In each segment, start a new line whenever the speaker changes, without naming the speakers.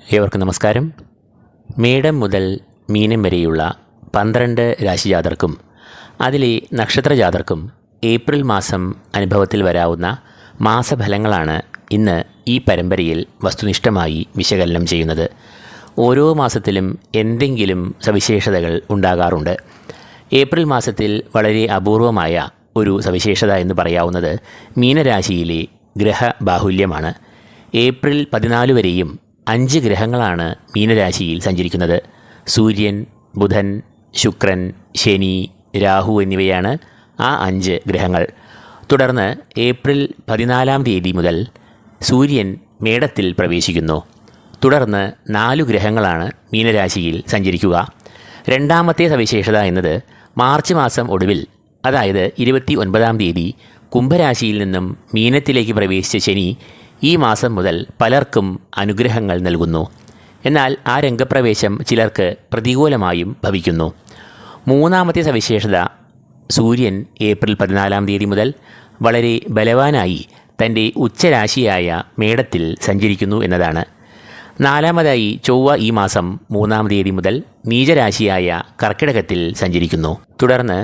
ഏവർക്കും നമസ്കാരം. മേടം മുതൽ മീനം വരെയുള്ള 12 രാശിജാതർക്കും അതിലെ നക്ഷത്രജാതർക്കും ഏപ്രിൽ മാസം അനുഭവത്തിൽ വരാവുന്ന മാസഫലങ്ങളാണ് ഇന്ന് ഈ പരമ്പരയിൽ വസ്തുനിഷ്ഠമായി വിശകലനം ചെയ്യുന്നത്. ഓരോ മാസത്തിലും എന്തെങ്കിലും സവിശേഷതകൾ ഉണ്ടാകാറുണ്ട്. ഏപ്രിൽ മാസത്തിൽ വളരെ അപൂർവമായ ഒരു സവിശേഷത എന്ന് പറയാവുന്നത് മീനരാശിയിലെ ഗ്രഹബാഹുല്യമാണ്. ഏപ്രിൽ 14 വരെയും 5 ഗ്രഹങ്ങളാണ് മീനരാശിയിൽ സഞ്ചരിക്കുന്നത്. സൂര്യൻ, ബുധൻ, ശുക്രൻ, ശനി, രാഹു എന്നിവയാണ് ആ 5 ഗ്രഹങ്ങൾ. തുടർന്ന് ഏപ്രിൽ 14 തീയതി മുതൽ സൂര്യൻ മേടത്തിൽ പ്രവേശിക്കുന്നു. തുടർന്ന് 4 ഗ്രഹങ്ങളാണ് മീനരാശിയിൽ സഞ്ചരിക്കുക. രണ്ടാമത്തെ സവിശേഷത എന്നത് മാർച്ച് മാസം ഒടുവിൽ, അതായത് 29 തീയതി കുംഭരാശിയിൽ നിന്നും മീനത്തിലേക്ക് പ്രവേശിച്ച ശനി ഈ മാസം മുതൽ പലർക്കും അനുഗ്രഹങ്ങൾ നൽകുന്നു. എന്നാൽ ആ രംഗപ്രവേശം ചിലർക്ക് പ്രതികൂലമായും ഭവിക്കുന്നു. മൂന്നാമത്തെ സവിശേഷത, സൂര്യൻ ഏപ്രിൽ 14 തീയതി മുതൽ വളരെ ബലവാനായി തൻ്റെ ഉച്ചരാശിയായ മേടത്തിൽ സഞ്ചരിക്കുന്നു എന്നതാണ്. നാലാമതായി ചൊവ്വ ഈ മാസം 3 തീയതി മുതൽ നീചരാശിയായ കർക്കിടകത്തിൽ സഞ്ചരിക്കുന്നു. തുടർന്ന്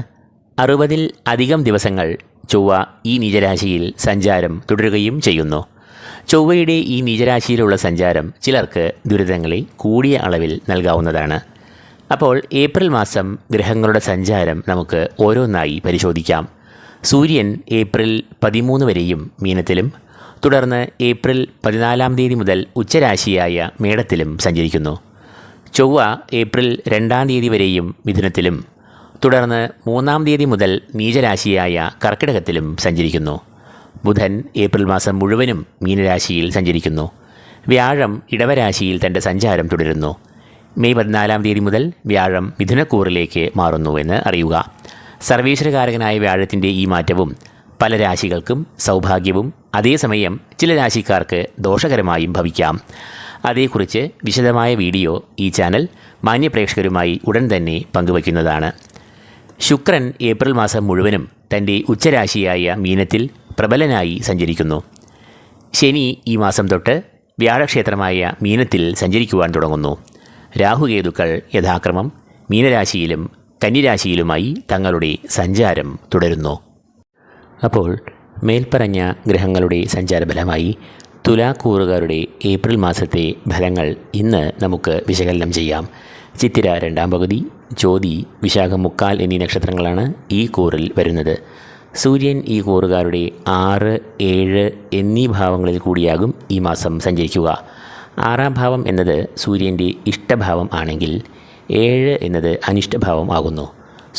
60 അധികം ദിവസങ്ങൾ ചൊവ്വ ഈ നീചരാശിയിൽ സഞ്ചാരം തുടരുകയും ചെയ്യുന്നു. ചൊവ്വയുടെ ഈ നീചരാശിയിലുള്ള സഞ്ചാരം ചിലർക്ക് ദുരിതങ്ങളെ കൂടിയ അളവിൽ നൽകാവുന്നതാണ്. അപ്പോൾ ഏപ്രിൽ മാസം ഗ്രഹങ്ങളുടെ സഞ്ചാരം നമുക്ക് ഓരോന്നായി പരിശോധിക്കാം. സൂര്യൻ ഏപ്രിൽ 13 വരെയും മീനത്തിലും തുടർന്ന് ഏപ്രിൽ 14 തീയതി മുതൽ ഉച്ചരാശിയായ മേടത്തിലും സഞ്ചരിക്കുന്നു. ചൊവ്വ ഏപ്രിൽ 2 തീയതി വരെയും മിഥുനത്തിലും തുടർന്ന് 3 തീയതി മുതൽ നീചരാശിയായ കർക്കിടകത്തിലും സഞ്ചരിക്കുന്നു. ബുധൻ ഏപ്രിൽ മാസം മുഴുവനും മീനരാശിയിൽ സഞ്ചരിക്കുന്നു. വ്യാഴം ഇടവരാശിയിൽ തൻ്റെ സഞ്ചാരം തുടരുന്നു. മെയ് 14 തീയതി മുതൽ വ്യാഴം മിഥുനക്കൂറിലേക്ക് മാറുന്നു എന്ന് അറിയുക. സർവീശ്വരകാരകനായ വ്യാഴത്തിൻ്റെ ഈ മാറ്റവും പല രാശികൾക്കും സൗഭാഗ്യവും അതേസമയം ചില രാശിക്കാർക്ക് ദോഷകരമായും ഭവിക്കാം. അതേക്കുറിച്ച് വിശദമായ വീഡിയോ ഈ ചാനൽ മാന്യപ്രേക്ഷകരുമായി ഉടൻ തന്നെ പങ്കുവയ്ക്കുന്നതാണ്. ശുക്രൻ ഏപ്രിൽ മാസം മുഴുവനും തൻ്റെ ഉച്ചരാശിയായ മീനത്തിൽ പ്രബലനായി സഞ്ചരിക്കുന്നു. ശനി ഈ മാസം തൊട്ട് വ്യാഴക്ഷേത്രമായ മീനത്തിൽ സഞ്ചരിക്കുവാൻ തുടങ്ങുന്നു. രാഹുകേതുക്കൾ യഥാക്രമം മീനരാശിയിലും കന്നിരാശിയിലുമായി തങ്ങളുടെ സഞ്ചാരം തുടരുന്നു. അപ്പോൾ മേൽപ്പറഞ്ഞ ഗ്രഹങ്ങളുടെ സഞ്ചാരഫലമായി തുലാക്കൂറുകാരുടെ ഏപ്രിൽ മാസത്തെ ഫലങ്ങൾ ഇന്ന് നമുക്ക് വിശകലനം ചെയ്യാം. ചിത്തിര 2ാം പകുതി, ചോതി, വിശാഖം 3/4 എന്നീ നക്ഷത്രങ്ങളാണ് ഈ കൂറിൽ വരുന്നത്. സൂര്യൻ ഈ കൂറുകാരുടെ 6, 7 എന്നീ ഭാവങ്ങളിൽ കൂടിയാകും ഈ മാസം സഞ്ചരിക്കുക. 6ാം ഭാവം എന്നത് സൂര്യൻ്റെ ഇഷ്ടഭാവം ആണെങ്കിൽ 7 എന്നത് അനിഷ്ടഭാവം ആകുന്നു.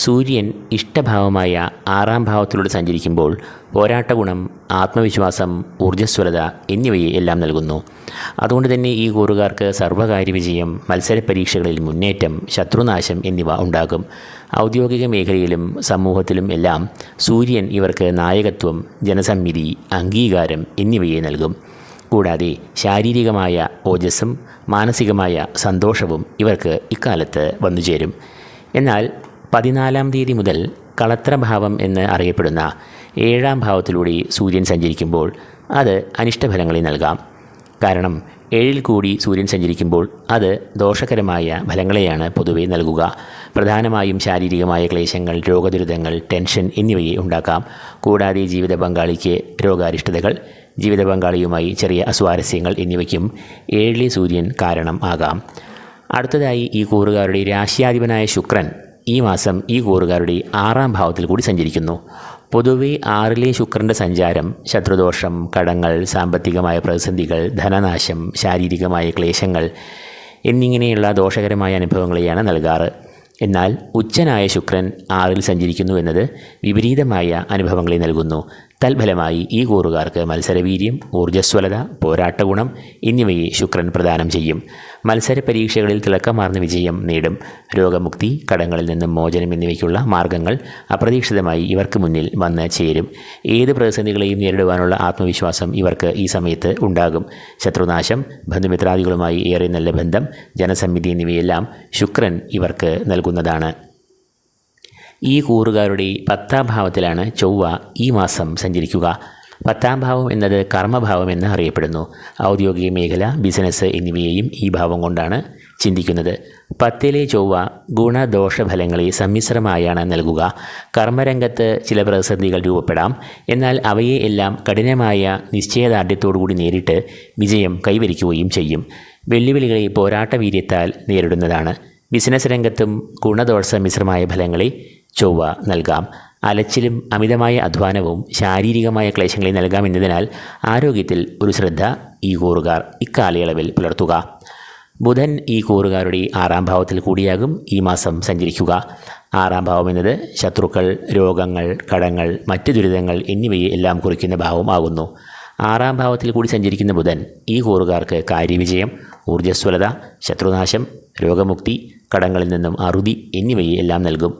സൂര്യൻ ഇഷ്ടഭാവമായ 6ാം ഭാവത്തിലൂടെ സഞ്ചരിക്കുമ്പോൾ പോരാട്ട ഗുണം, ആത്മവിശ്വാസം, ഊർജ്ജസ്വലത എന്നിവയെ എല്ലാം നൽകുന്നു. അതുകൊണ്ട് തന്നെ ഈ കൂറുകാർക്ക് സർവ്വകാര്യ വിജയം, മത്സര പരീക്ഷകളിൽ മുന്നേറ്റം, ശത്രുനാശം എന്നിവ ഉണ്ടാകും. ഔദ്യോഗിക മേഖലയിലും സമൂഹത്തിലും എല്ലാം സൂര്യൻ ഇവർക്ക് നായകത്വം, ജനസമ്മിതി, അംഗീകാരം എന്നിവയെ നൽകും. കൂടാതെ ശാരീരികമായ ഓജസ്സും മാനസികമായ സന്തോഷവും ഇവർക്ക് ഇക്കാലത്ത് വന്നുചേരും. എന്നാൽ 14 തീയതി മുതൽ കളത്രഭാവം എന്ന് അറിയപ്പെടുന്ന 7ാം ഭാവത്തിലൂടെ സൂര്യൻ സഞ്ചരിക്കുമ്പോൾ അത് അനിഷ്ടഫലങ്ങളെ നൽകാം. കാരണം 7ൽ കൂടി സൂര്യൻ സഞ്ചരിക്കുമ്പോൾ അത് ദോഷകരമായ ഫലങ്ങളെയാണ് പൊതുവെ നൽകുക. പ്രധാനമായും ശാരീരികമായ ക്ലേശങ്ങൾ, രോഗദുരിതങ്ങൾ, ടെൻഷൻ എന്നിവയെ ഉണ്ടാക്കാം. കൂടാതെ ജീവിത പങ്കാളിക്ക് രോഗാരിഷ്ടതകൾ, ജീവിത പങ്കാളിയുമായി ചെറിയ അസ്വാരസ്യങ്ങൾ എന്നിവയ്ക്കും 7ലെ സൂര്യൻ കാരണം ആകാം. അടുത്തതായി ഈ കൂറുകാരുടെ രാശ്യാധിപനായ ശുക്രൻ ഈ മാസം ഈ കൂറുകാരുടെ 6ാം ഭാവത്തിൽ കൂടി സഞ്ചരിക്കുന്നു. പൊതുവെ 6ലെ ശുക്രൻ്റെ സഞ്ചാരം ശത്രുദോഷം, കടങ്ങൾ, സാമ്പത്തികമായ പ്രതിസന്ധികൾ, ധനനാശം, ശാരീരികമായ ക്ലേശങ്ങൾ എന്നിങ്ങനെയുള്ള ദോഷകരമായ അനുഭവങ്ങളെയാണ് നൽകാറ്. എന്നാൽ ഉച്ചനായ ശുക്രൻ 6ൽ സഞ്ചരിക്കുന്നു എന്നത് വിപരീതമായ അനുഭവങ്ങളെ നൽകുന്നു. തൽഫലമായി ഈ കൂറുകാർക്ക് മത്സരവീര്യം, ഊർജ്ജസ്വലത, പോരാട്ടഗുണം എന്നിവയെ ശുക്രൻ പ്രദാനം ചെയ്യും. മത്സര പരീക്ഷകളിൽ തിളക്കമാർന്ന വിജയം നേടും. രോഗമുക്തി, കടങ്ങളിൽ നിന്നും മോചനം എന്നിവയ്ക്കുള്ള മാർഗങ്ങൾ അപ്രതീക്ഷിതമായി ഇവർക്ക് മുന്നിൽ വന്ന് ചേരും. ഏത് പ്രതിസന്ധികളെയും നേരിടുവാനുള്ള ആത്മവിശ്വാസം ഇവർക്ക് ഈ സമയത്ത് ഉണ്ടാകും. ശത്രുനാശം, ബന്ധുമിത്രാദികളുമായി ഏറെ നല്ല ബന്ധം, ജനസമ്മിതി എന്നിവയെല്ലാം ശുക്രൻ ഇവർക്ക് നൽകുന്നതാണ്. ഈ കൂറുകാരുടെ 10ാം ഭാവത്തിലാണ് ചൊവ്വ ഈ മാസം സഞ്ചരിക്കുക. 10-ാം ഭാവം എന്നത് കർമ്മഭാവം എന്ന് അറിയപ്പെടുന്നു. ഔദ്യോഗിക മേഖല, ബിസിനസ് എന്നിവയെയും ഈ ഭാവം കൊണ്ടാണ് ചിന്തിക്കുന്നത്. 10-ലെ ചൊവ്വ ഗുണദോഷഫലങ്ങളെ സമ്മിശ്രമായാണ് നൽകുക. കർമ്മരംഗത്ത് ചില പ്രതിസന്ധികൾ രൂപപ്പെടാം. എന്നാൽ അവയെ എല്ലാം കഠിനമായ നിശ്ചയദാർഢ്യത്തോടുകൂടി നേരിട്ട് വിജയം കൈവരിക്കുകയും ചെയ്യും. വെല്ലുവിളികളെ പോരാട്ടവീര്യത്താൽ നേരിടുന്നതാണ്. ബിസിനസ് രംഗത്തും ഗുണദോഷ സമ്മിശ്രമായ ഫലങ്ങളെ ചൊവ്വ നൽകാം. അലച്ചിലും അമിതമായ അധ്വാനവും ശാരീരികമായ ക്ലേശങ്ങളെ നൽകാമെന്നതിനാൽ ആരോഗ്യത്തിൽ ഒരു ശ്രദ്ധ ഈ കൂറുകാർ ഇക്കാലയളവിൽ പുലർത്തുക. ബുധൻ ഈ കൂറുകാരുടെ 6-ാം ഭാവത്തിൽ കൂടിയാകും ഈ മാസം സഞ്ചരിക്കുക. 6-ാം ഭാവം എന്നത് ശത്രുക്കൾ, രോഗങ്ങൾ, കടങ്ങൾ, മറ്റ് ദുരിതങ്ങൾ എന്നിവയെ എല്ലാം കുറിക്കുന്ന ഭാവം ആകുന്നു. 6-ാം ഭാവത്തിൽ കൂടി സഞ്ചരിക്കുന്ന ബുധൻ ഈ കൂറുകാർക്ക് കാര്യവിജയം, ഊർജ്ജസ്വലത, ശത്രുനാശം, രോഗമുക്തി, കടങ്ങളിൽ നിന്നും അറുതി എന്നിവയെ എല്ലാം നൽകും.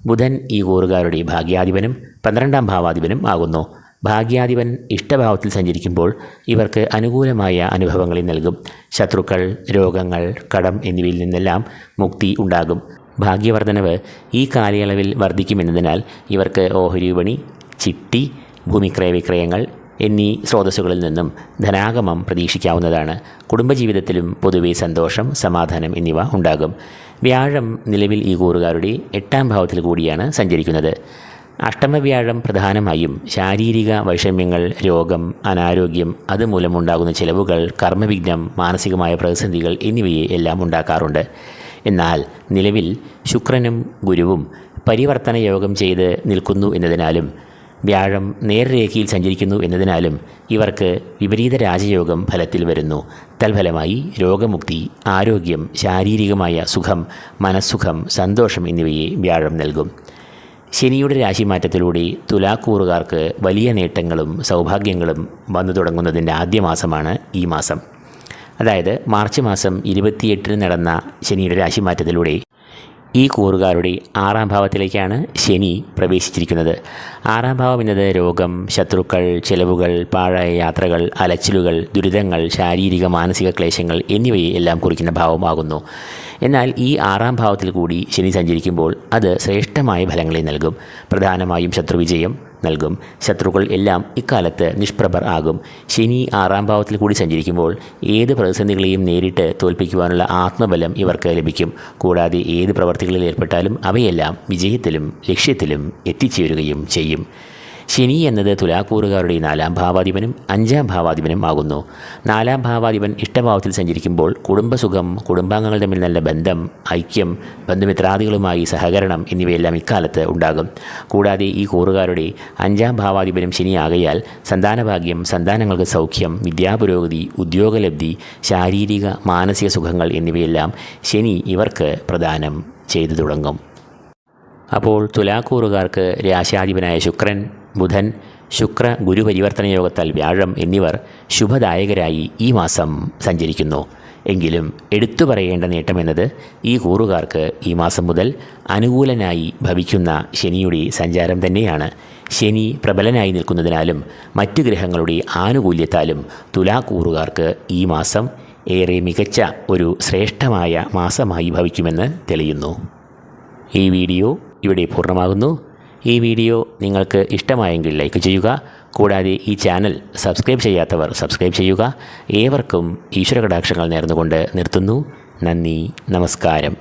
ബുധൻ ഈ കൂറുകാരുടെ ഭാഗ്യാധിപനും 12-ാം ഭാവാധിപനും ആകുന്നു. ഭാഗ്യാധിപൻ ഇഷ്ടഭാവത്തിൽ സഞ്ചരിക്കുമ്പോൾ ഇവർക്ക് അനുകൂലമായ അനുഭവങ്ങളെ നൽകും. ശത്രുക്കൾ, രോഗങ്ങൾ, കടം എന്നിവയിൽ നിന്നെല്ലാം മുക്തി ഉണ്ടാകും. ഭാഗ്യവർദ്ധനവ് ഈ കാലയളവിൽ വർദ്ധിക്കുമെന്നതിനാൽ ഇവർക്ക് ഓഹരി വിപണി, ചിട്ടി, ഭൂമിക്രയവിക്രയങ്ങൾ എന്നീ സ്രോതസ്സുകളിൽ നിന്നും ധനാഗമം പ്രതീക്ഷിക്കാവുന്നതാണ്. കുടുംബജീവിതത്തിലും പൊതുവെ സന്തോഷം, സമാധാനം എന്നിവ ഉണ്ടാകും. വ്യാഴം നിലവിൽ ഈ കൂറുകാരുടെ 8-ാം ഭാവത്തിൽ കൂടിയാണ് സഞ്ചരിക്കുന്നത്. അഷ്ടമവ്യാഴം പ്രധാനമായും ശാരീരിക വൈഷമ്യങ്ങൾ, രോഗം, അനാരോഗ്യം, അതുമൂലമുണ്ടാകുന്ന ചിലവുകൾ, കർമ്മവിഘ്നം, മാനസികമായ പ്രതിസന്ധികൾ എന്നിവയെ എല്ലാം ഉണ്ടാക്കാറുണ്ട്. എന്നാൽ നിലവിൽ ശുക്രനും ഗുരുവും പരിവർത്തന യോഗം ചെയ്ത് നിൽക്കുന്നു എന്നതിനാലും വ്യാഴം നേർരേഖയിൽ സഞ്ചരിക്കുന്നു എന്നതിനാലും ഇവർക്ക് വിപരീത രാജയോഗം ഫലത്തിൽ വരുന്നു. തൽഫലമായി രോഗമുക്തി, ആരോഗ്യം, ശാരീരികമായ സുഖം, മനസ്സുഖം, സന്തോഷം എന്നിവയെ വ്യാഴം നൽകും. ശനിയുടെ രാശിമാറ്റത്തിലൂടെ തുലാക്കൂറുകാർക്ക് വലിയ നേട്ടങ്ങളും സൗഭാഗ്യങ്ങളും വന്നു തുടങ്ങുന്നതിൻ്റെ ആദ്യ മാസമാണ് ഈ മാസം. അതായത് മാർച്ച് മാസം 28-ന് നടന്ന ശനിയുടെ രാശിമാറ്റത്തിലൂടെ ഈ കൂറുകാരുടെ 6-ാം ഭാവത്തിലേക്കാണ് ശനി പ്രവേശിച്ചിരിക്കുന്നത്. 6-ാം ഭാവം എന്നത് രോഗം, ശത്രുക്കൾ, ചെലവുകൾ, പാഴായ യാത്രകൾ, അലച്ചിലുകൾ, ദുരിതങ്ങൾ, ശാരീരിക മാനസിക ക്ലേശങ്ങൾ എന്നിവയെ എല്ലാം കുറിക്കുന്ന ഭാവമാകുന്നു. എന്നാൽ ഈ 6-ാം ഭാവത്തിൽ കൂടി ശനി സഞ്ചരിക്കുമ്പോൾ അത് ശ്രേഷ്ഠമായ ഫലങ്ങളെ നൽകും. പ്രധാനമായും ശത്രുവിജയം നൽകും. ശത്രുക്കൾ എല്ലാം ഇക്കാലത്ത് നിഷ്പ്രഭർ ആകും. ശനി 6-ാം ഭാവത്തിൽ കൂടി സഞ്ചരിക്കുമ്പോൾ ഏത് പ്രതിസന്ധികളെയും നേരിട്ട് തോൽപ്പിക്കുവാനുള്ള ആത്മബലം ഇവർക്ക് ലഭിക്കും. കൂടാതെ ഏത് പ്രവർത്തികളിൽ ഏർപ്പെട്ടാലും അവയെല്ലാം വിജയത്തിലും ലക്ഷ്യത്തിലും എത്തിച്ചേരുകയും ചെയ്യും. ശനി എന്നത് തുലാക്കൂറുകാരുടെ 4-ാം ഭാവാധിപനും 5-ാം ഭാവാധിപനും ആകുന്നു. 4-ാം ഭാവാധിപൻ ഇഷ്ടഭാവത്തിൽ സഞ്ചരിക്കുമ്പോൾ കുടുംബസുഖം, കുടുംബാംഗങ്ങൾ തമ്മിൽ നല്ല ബന്ധം, ഐക്യം, ബന്ധുമിത്രാദികളുമായി സഹകരണം എന്നിവയെല്ലാം ഇക്കാലത്ത് ഉണ്ടാകും. കൂടാതെ ഈ കൂറുകാരുടെ 5-ാം ഭാവാധിപനും ശനിയാകയാൽ സന്താനഭാഗ്യം, സന്താനങ്ങൾക്ക് സൗഖ്യം, വിദ്യാപുരോഗതി, ഉദ്യോഗലബ്ധി, ശാരീരിക മാനസിക സുഖങ്ങൾ എന്നിവയെല്ലാം ശനി ഇവർക്ക് പ്രദാനം ചെയ്തു തുടങ്ങും. അപ്പോൾ തുലാക്കൂറുകാർക്ക് രാശാധിപനായ ശുക്രൻ, ബുധൻ, ശുക്ര ഗുരു പരിവർത്തന യോഗത്താൽ വ്യാഴം എന്നിവർ ശുഭദായകരായി ഈ മാസം സഞ്ചരിക്കുന്നു. എങ്കിലും എടുത്തു പറയേണ്ട നേട്ടമെന്നത് ഈ കൂറുകാർക്ക് ഈ മാസം മുതൽ അനുകൂലനായി ഭവിക്കുന്ന ശനിയുടെ സഞ്ചാരം തന്നെയാണ്. ശനി പ്രബലനായി നിൽക്കുന്നതിനാലും മറ്റു ഗ്രഹങ്ങളുടെ ആനുകൂല്യത്താലും തുലാക്കൂറുകാർക്ക് ഈ മാസം ഏറെ മികച്ച ഒരു ശ്രേഷ്ഠമായ മാസമായി ഭവിക്കുമെന്ന് തെളിയുന്നു. ഈ വീഡിയോ ഇവിടെ പൂർണ്ണമാകുന്നു. ഈ വീഡിയോ നിങ്ങൾക്ക് ഇഷ്ടമായെങ്കിൽ ലൈക്ക് ചെയ്യുക. കൂടാതെ ഈ ചാനൽ സബ്സ്ക്രൈബ് ചെയ്യാത്തവർ സബ്സ്ക്രൈബ് ചെയ്യുക. ഏവർക്കും ഈശ്വര കടാക്ഷങ്ങൾ നേർന്നുകൊണ്ട് നിർത്തുന്നു. നന്ദി, നമസ്കാരം.